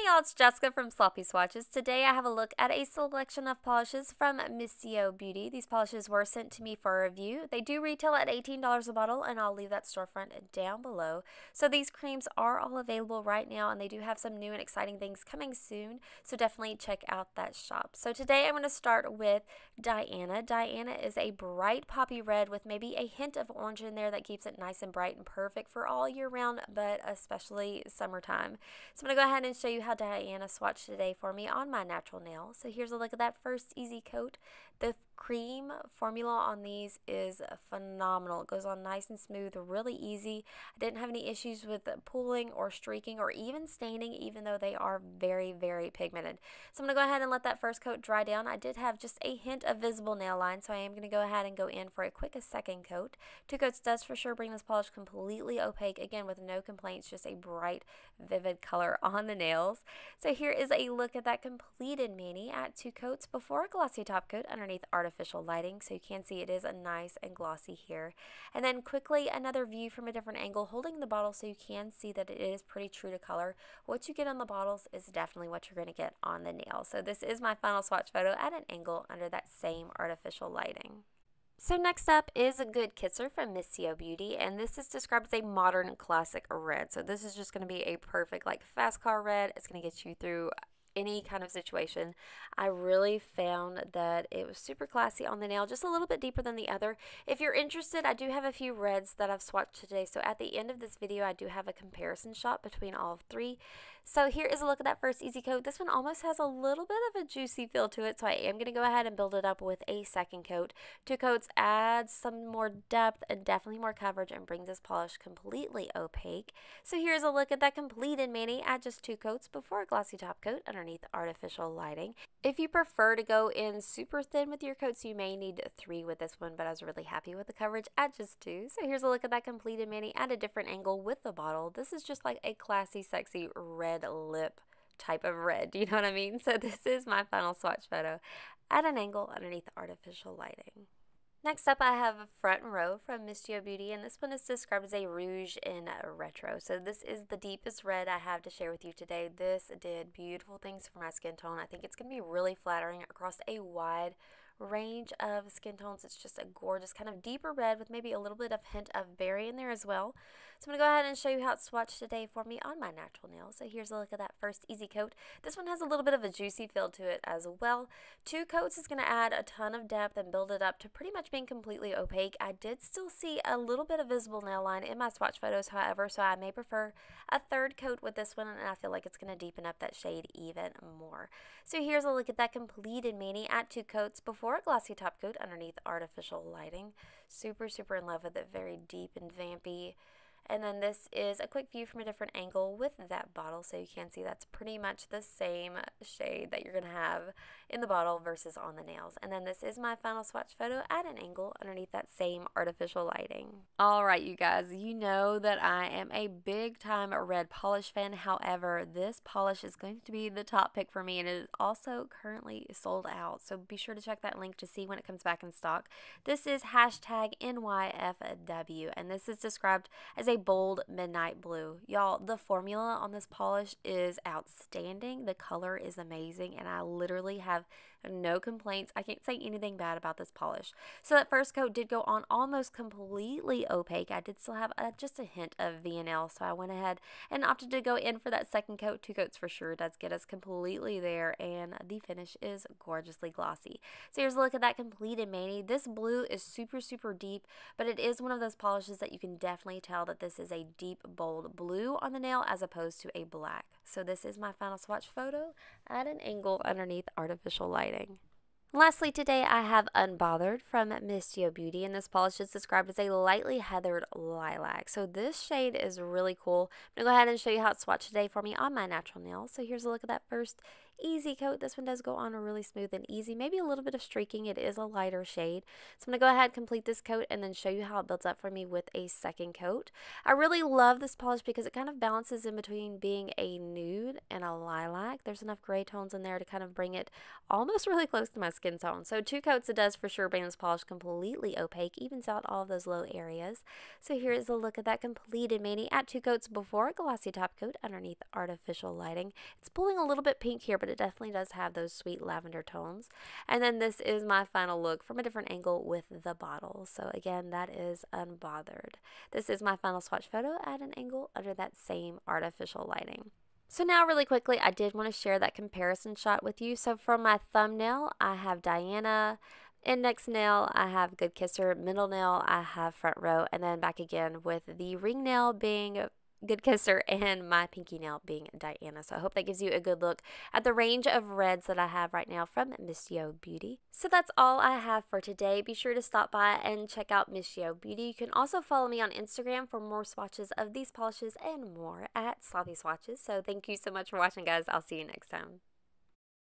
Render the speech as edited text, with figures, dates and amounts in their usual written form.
Hey y'all, it's Jessica from Sloppy Swatches. Today I have a look at a selection of polishes from Mischo Beauty. These polishes were sent to me for a review. They do retail at $18 a bottle, and I'll leave that storefront down below. So these creams are all available right now, and they do have some new and exciting things coming soon, so definitely check out that shop. So today I'm going to start with Diana. Diana is a bright poppy red with maybe a hint of orange in there that keeps it nice and bright and perfect for all year round, but especially summertime. So I'm going to go ahead and show you how Diana swatched today for me on my natural nail. So here's a look at that first easy coat. The cream formula on these is phenomenal. It goes on nice and smooth, really easy. I didn't have any issues with pooling or streaking or even staining, even though they are very, very pigmented. So I'm going to go ahead and let that first coat dry down. I did have just a hint of visible nail line, so I am going to go ahead and go in for a quick second coat. 2 coats does for sure bring this polish completely opaque, again with no complaints, just a bright, vivid color on the nails. So here is a look at that completed mani at 2 coats before a glossy top coat underneath artificial lighting, so you can see it is a nice and glossy here. And then quickly another view from a different angle holding the bottle so you can see that it is pretty true to color. What you get on the bottles is definitely what you're going to get on the nail. So this is my final swatch photo at an angle under that same artificial lighting. So next up is a Good Kisser from Mischo Beauty, and this is described as a modern classic red. So this is just going to be a perfect like fast car red. It's going to get you through any kind of situation. I really found that it was super classy on the nail, just a little bit deeper than the other. If you're interested, I do have a few reds that I've swatched today, so at the end of this video I do have a comparison shot between all of 3. So here is a look at that first easy coat. This one almost has a little bit of a juicy feel to it, so I am going to go ahead and build it up with a second coat. 2 coats adds some more depth and definitely more coverage and brings this polish completely opaque. So here's a look at that completed mani at just 2 coats before a glossy top coat underneath artificial lighting. If you prefer to go in super thin with your coats, you may need 3 with this one, but I was really happy with the coverage at just 2. So here's a look at that completed mani at a different angle with the bottle. This is just like a classy, sexy red lip type of red. Do you know what I mean? So this is my final swatch photo at an angle underneath artificial lighting. Next up, I have a Front Row from Mischo Beauty, and this one is described as a rouge in retro. So this is the deepest red I have to share with you today. This did beautiful things for my skin tone. I think it's going to be really flattering across a wide range of skin tones. It's just a gorgeous kind of deeper red with maybe a little bit of hint of berry in there as well. So I'm going to go ahead and show you how it's swatched today for me on my natural nail. So here's a look at that first easy coat. This one has a little bit of a juicy feel to it as well. 2 coats is going to add a ton of depth and build it up to pretty much being completely opaque. I did still see a little bit of visible nail line in my swatch photos, however, so I may prefer a 3rd coat with this one, and I feel like it's going to deepen up that shade even more. So here's a look at that completed mani at 2 coats before a glossy top coat underneath artificial lighting. Super, super in love with it. Very deep and vampy. And then this is a quick view from a different angle with that bottle, so you can see that's pretty much the same shade that you're going to have in the bottle versus on the nails. And then this is my final swatch photo at an angle underneath that same artificial lighting. Alright you guys, you know that I am a big time red polish fan. However, this polish is going to be the top pick for me, and it is also currently sold out. So be sure to check that link to see when it comes back in stock. This is hashtag NYFW, and this is described as a bold midnight blue. Y'all, the formula on this polish is outstanding. The color is amazing, and I literally have no complaints. I can't say anything bad about this polish. So that first coat did go on almost completely opaque. I did still have just a hint of V&L, so I went ahead and opted to go in for that second coat. 2 coats for sure does get us completely there, and the finish is gorgeously glossy. So here's a look at that completed mani. This blue is super, super deep, but it is one of those polishes that you can definitely tell that this is a deep, bold blue on the nail as opposed to a black. So this is my final swatch photo at an angle underneath artificial lighting. Lastly today I have Unbothered from Mischo Beauty, and this polish is described as a lightly heathered lilac. So this shade is really cool. I'm going to go ahead and show you how it's swatched today for me on my natural nail. So here's a look at that first easy coat. This one does go on really smooth and easy, maybe a little bit of streaking. It is a lighter shade. So I'm going to go ahead and complete this coat and then show you how it builds up for me with a second coat. I really love this polish because it kind of balances in between being a nude and kind of lilac. There's enough gray tones in there to kind of bring it almost really close to my skin tone. So 2 coats, it does for sure bring this polish completely opaque, evens out all of those low areas. So here is a look at that completed mani at 2 coats before, glossy top coat underneath artificial lighting. It's pulling a little bit pink here, but it definitely does have those sweet lavender tones. And then this is my final look from a different angle with the bottle. So again, that is Unbothered. This is my final swatch photo at an angle under that same artificial lighting. So now really quickly, I did want to share that comparison shot with you. So for my thumbnail, I have Diana. Index nail, I have Good Kisser. Middle nail, I have Front Row. And then back again with the ring nail being Good Kisser and my pinky nail being Diana. So I hope that gives you a good look at the range of reds that I have right now from Mischo Beauty. So that's all I have for today. Be sure to stop by and check out Mischo Beauty. You can also follow me on Instagram for more swatches of these polishes and more at Sloppy Swatches. So thank you so much for watching, guys. I'll see you next time.